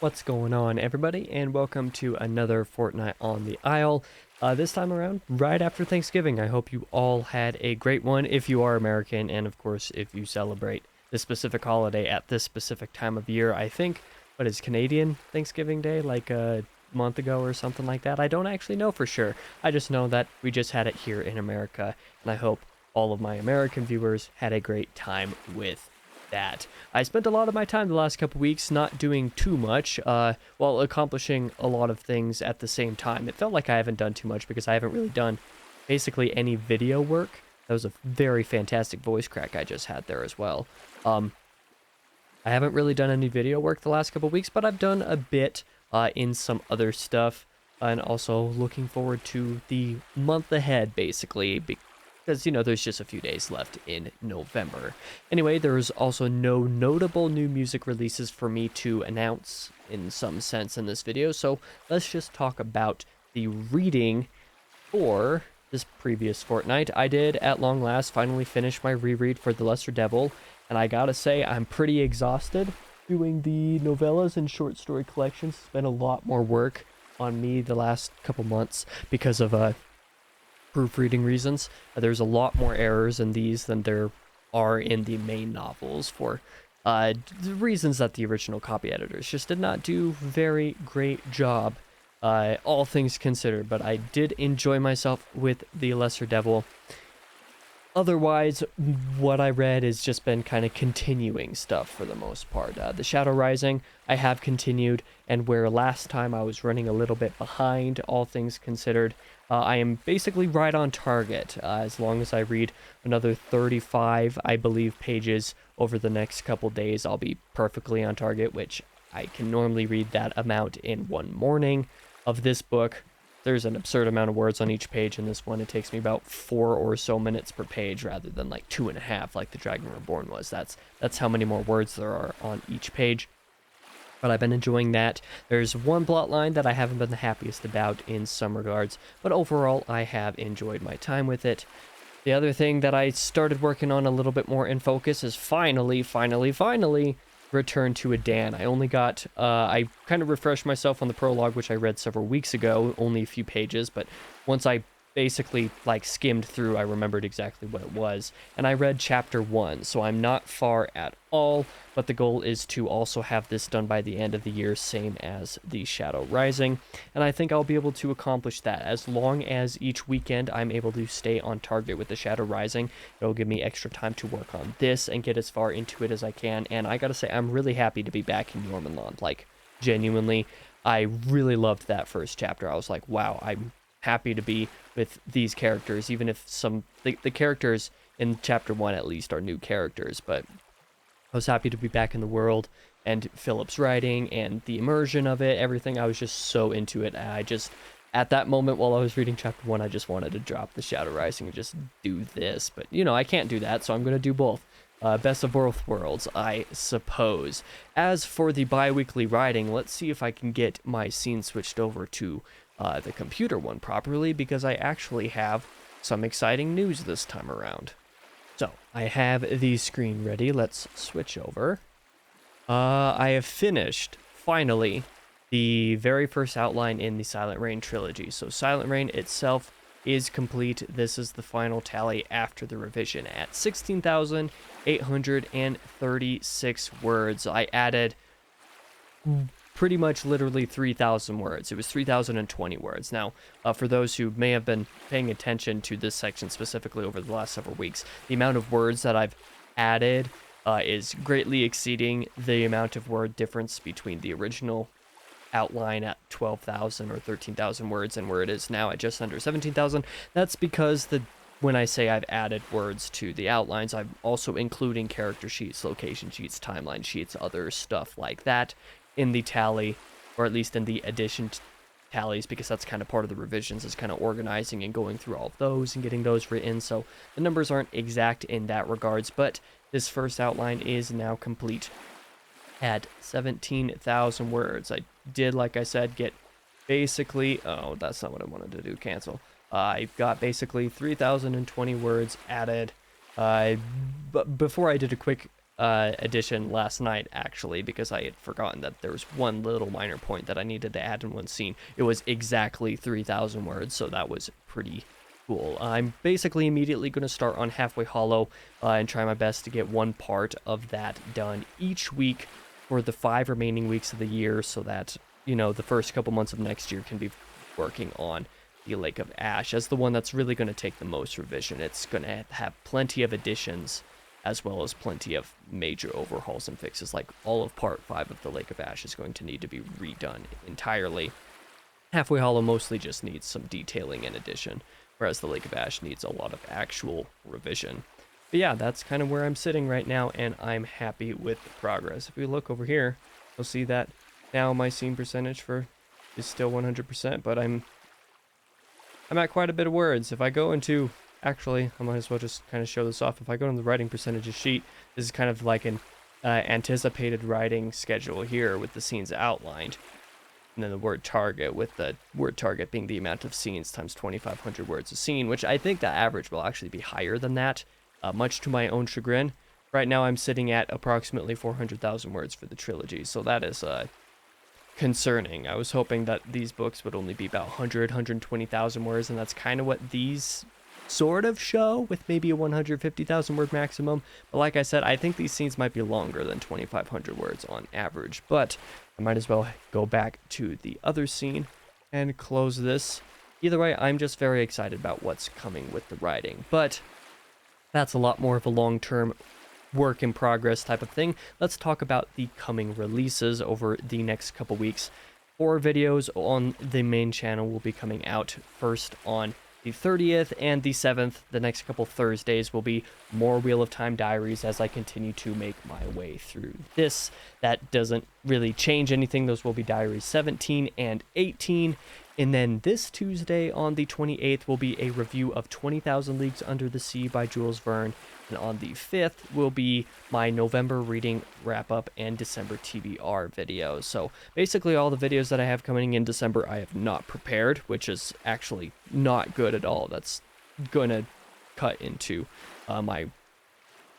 What's going on, everybody, and welcome to another Fortnight on the Isle. This time around, right after Thanksgiving. I hope you all had a great one if you are American, and of course, if you celebrate this specific holiday at this specific time of year. I think, what is Canadian Thanksgiving Day, like a month ago or something like that? I don't actually know for sure. I just know that we just had it here in America, and I hope all of my American viewers had a great time with that. I spent a lot of my time the last couple weeks not doing too much, while accomplishing a lot of things at the same time. It felt like I haven't done too much because I haven't really done basically any video work. That was a very fantastic voice crack I just had there as well. I haven't really done any video work the last couple weeks, but I've done a bit in some other stuff, and also looking forward to the month ahead, basically, because, there's just a few days left in November. Anyway, there's also no notable new music releases for me to announce in some sense in this video, so let's just talk about the reading for this previous fortnight. I did, at long last, finally finish my reread for The Lesser Devil, and I gotta say, I'm pretty exhausted. Doing the novellas and short story collections has been a lot more work on me the last couple months because of proofreading reasons. There's a lot more errors in these than there are in the main novels for the reasons that the original copy editors just did not do very great job, all things considered. But I did enjoy myself with The Lesser Devil. Otherwise, what I read has just been kind of continuing stuff for the most part. The Shadow Rising, I have continued, and where last time I was running a little bit behind, all things considered, I am basically right on target. As long as I read another 35, I believe, pages over the next couple days, I'll be perfectly on target, which I can normally read that amount in one morning. Of this book, there's an absurd amount of words on each page in this one. It takes me about 4 or so minutes per page rather than like 2.5 like the Dragon Reborn was. That's how many more words there are on each page. But I've been enjoying that. There's one plot line that I haven't been the happiest about in some regards, but overall I have enjoyed my time with it. The other thing that I started working on a little bit more in focus is finally Return to Adan. I only got, I kind of refreshed myself on the prologue, which I read several weeks ago, only a few pages, but once I basically, skimmed through, I remembered exactly what it was, and I read chapter 1, so I'm not far at all, but the goal is to also have this done by the end of the year, same as the Shadow Rising, and I think I'll be able to accomplish that. As long as each weekend I'm able to stay on target with the Shadow Rising, it'll give me extra time to work on this and get as far into it as I can, and I gotta say, I'm really happy to be back in Normanland. Genuinely, I really loved that first chapter. I was like, wow, I'm happy to be with these characters, even if the characters in chapter 1 at least are new characters, but I was happy to be back in the world and Philip's writing and the immersion of it, everything. I was just so into it. At that moment while I was reading chapter 1, I just wanted to drop the Shadow Rising and just do this, but I can't do that, so I'm going to do both. Best of both worlds, I suppose. As for the bi-weekly writing, let's see if I can get my scene switched over to the computer one properly, because I actually have some exciting news this time around. So, I have the screen ready. Let's switch over. I have finished, finally, the very first outline in the Silent Rain trilogy. So, Silent Rain itself is complete. This is the final tally after the revision at 16,836 words. I added pretty much literally 3,000 words. It was 3,020 words. Now, for those who may have been paying attention to this section specifically over the last several weeks, the amount of words that I've added is greatly exceeding the amount of word difference between the original outline at 12,000 or 13,000 words and where it is now at just under 17,000. That's because when I say I've added words to the outlines, I'm also including character sheets, location sheets, timeline sheets, other stuff like that in the tally, or at least in the addition tallies, because that's kind of part of the revisions, is kind of organizing and going through all of those and getting those written. So the numbers aren't exact in that regards, but this first outline is now complete at 17,000 words. I did, like I said, get basically, oh, that's not what I wanted to do, cancel. I've got basically 3,020 words added. But before I did a quick edition last night, actually, because I had forgotten that there was one little minor point that I needed to add in one scene. It was exactly 3,000 words, so that was pretty cool. I'm basically immediately going to start on Halfway Hollow and try my best to get one part of that done each week for the 5 remaining weeks of the year, so that, you know, the first couple months of next year can be working on the Lake of Ash as the one that's really going to take the most revision. It's going to have plenty of additions as well as plenty of major overhauls and fixes. Like all of part 5 of the Lake of Ash is going to need to be redone entirely. Halfway Hollow mostly just needs some detailing and addition, whereas the Lake of Ash needs a lot of actual revision. But yeah, that's kind of where I'm sitting right now, and I'm happy with the progress. If we look over here, you'll see that now my scene percentage is still 100%, but I'm at quite a bit of words. If I go into, actually, I might as well just kind of show this off. If I go to the writing percentages sheet, this is kind of like an anticipated writing schedule here with the scenes outlined. And then the word target, with the word target being the amount of scenes times 2,500 words a scene, which I think the average will actually be higher than that, much to my own chagrin. Right now I'm sitting at approximately 400,000 words for the trilogy, so that is concerning. I was hoping that these books would only be about 120,000 words, and that's kind of what these sort of show, with maybe a 150,000 word maximum. But like I said, I think these scenes might be longer than 2,500 words on average, but I might as well go back to the other scene and close this. Either way, I'm just very excited about what's coming with the writing, but that's a lot more of a long-term work in progress type of thing. Let's talk about the coming releases over the next couple weeks. 4 videos on the main channel will be coming out. First on the 30th and the 7th, the next couple Thursdays, will be more Wheel of Time diaries as I continue to make my way through this. That doesn't really change anything. Those will be diaries 17 and 18. And then this Tuesday on the 28th will be a review of 20,000 Leagues Under the Sea by Jules Verne. And on the 5th will be my November reading wrap-up and December TBR videos. So basically all the videos that I have coming in December I have not prepared, which is actually not good at all. That's going to cut into my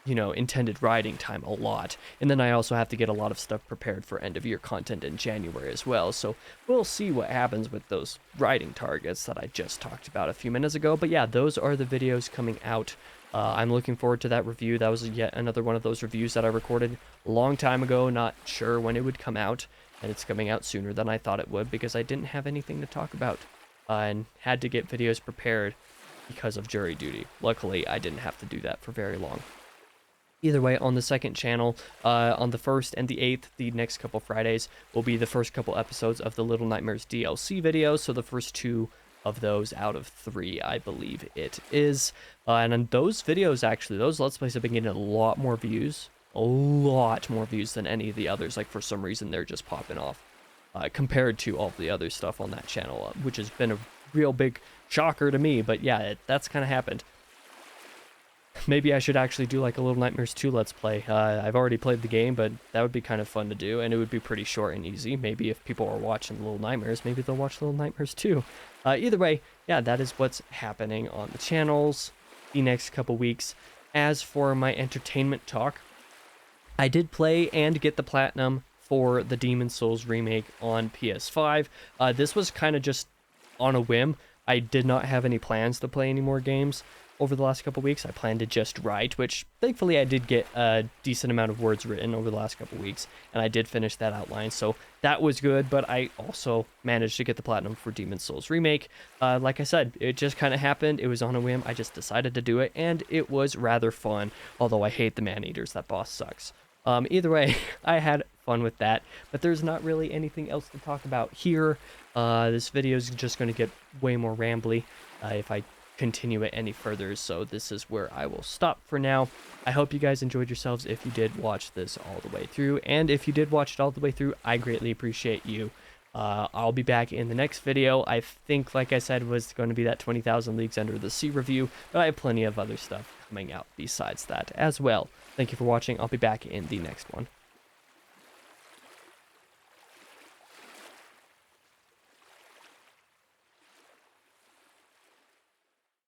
intended writing time a lot. And then I also have to get a lot of stuff prepared for end of year content in January as well. So we'll see what happens with those writing targets that I just talked about a few minutes ago. But yeah, those are the videos coming out. I'm looking forward to that review. That was yet another one of those reviews that I recorded a long time ago, not sure when it would come out, and it's coming out sooner than I thought it would because I didn't have anything to talk about and had to get videos prepared because of jury duty. Luckily, I didn't have to do that for very long. Either way, on the second channel, on the 1st and the 8th, the next couple Fridays, will be the first couple episodes of the Little Nightmares DLC videos, so the first 2 of those out of 3, I believe it is. And on those videos, actually, those Let's Plays have been getting a lot more views than any of the others. Like, for some reason, they're just popping off compared to all the other stuff on that channel, which has been a real big shocker to me. But yeah, that's kind of happened. Maybe I should actually do like a Little Nightmares 2 Let's Play. I've already played the game, but that would be kind of fun to do, and it would be pretty short and easy. Maybe if people are watching Little Nightmares, maybe they'll watch Little Nightmares 2. Either way, yeah, that is what's happening on the channels the next couple weeks. As for my entertainment talk, I did play and get the platinum for the Demon's Souls remake on PS5. This was kind of just on a whim. I did not have any plans to play any more games over the last couple weeks. I planned to just write, which thankfully I did get a decent amount of words written over the last couple weeks, and I did finish that outline, so that was good. But I also managed to get the platinum for Demon's Souls remake. Like I said, it just kind of happened. It was on a whim. I just decided to do it, and it was rather fun, although I hate the man-eaters. That boss sucks. Either way, I had fun with that, but there's not really anything else to talk about here. This video is just going to get way more rambly if I continue it any further, so this is where I will stop for now. I hope you guys enjoyed yourselves if you did watch this all the way through, and if you did watch it all the way through, I greatly appreciate you. I'll be back in the next video. I think, like I said, was going to be that 20,000 Leagues Under the Sea review, but I have plenty of other stuff coming out besides that as well. Thank you for watching. I'll be back in the next one.